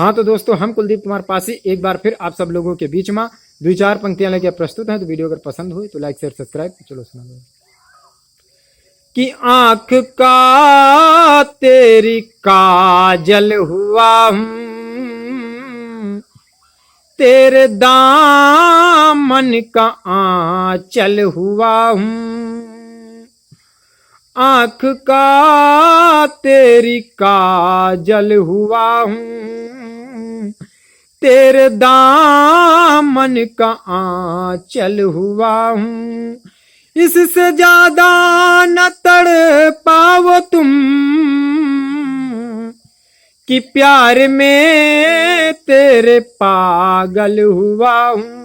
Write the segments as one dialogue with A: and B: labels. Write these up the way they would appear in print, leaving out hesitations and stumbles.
A: हाँ तो दोस्तों, हम कुलदीप कुमार पासी एक बार फिर आप सब लोगों के बीच में 2-4 पंक्तियां लेके प्रस्तुत हैं। तो वीडियो अगर पसंद हुई तो लाइक शेयर सब्सक्राइब। चलो सुना दो। कि आंख का तेरी काजल हुआ हूँ, तेरे दामन का आंचल हुआ हूँ। आंख का तेरी काजल हुआ हूँ, तेरे दामन का आंचल हुआ हूँ। इससे ज्यादा न तड़ पाओ तुम, कि प्यार में तेरे पागल हुआ हूँ।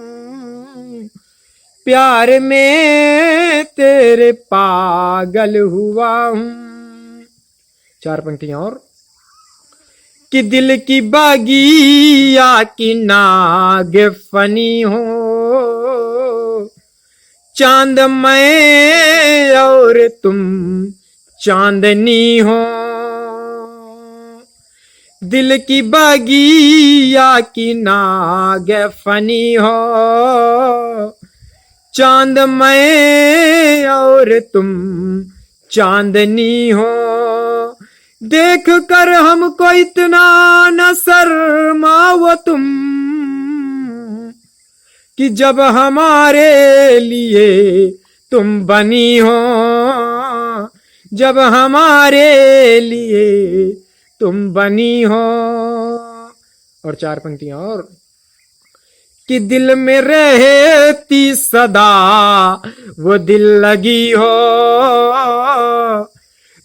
A: प्यार में तेरे पागल हुआ हूँ। 4 पंक्तियां और। कि दिल की बगिया की नाग फनी हो, चांद मैं और तुम चांदनी हो। दिल की बगिया की नाग फनी हो, चांद मैं और तुम चांदनी हो। देख कर हमको इतना न शर्माओ तुम, कि जब हमारे लिए तुम बनी हो, जब हमारे लिए तुम बनी हो। और 4 पंक्तियां और। कि दिल में रहती सदा वो दिल लगी हो,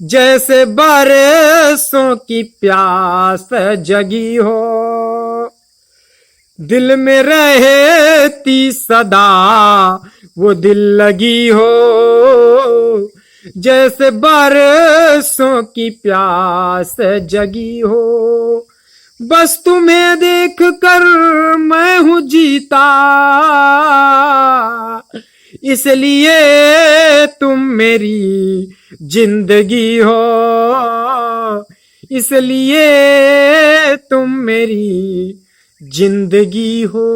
A: जैसे बरसों की प्यास जगी हो। दिल में रहती सदा वो दिल लगी हो, जैसे बरसों की प्यास जगी हो। बस तुम्हें देख कर मैं हूँ जीता, इसलिए तुम मेरी जिंदगी हो, इसलिए तुम मेरी जिंदगी हो।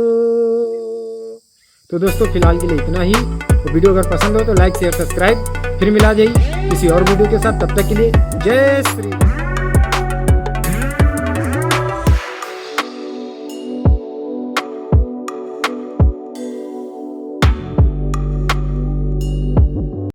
A: तो दोस्तों फिलहाल के लिए इतना ही। तो वीडियो अगर पसंद हो तो लाइक शेयर सब्सक्राइब। फिर मिला जाइए किसी और वीडियो के साथ। तब तक के लिए जय श्री राम।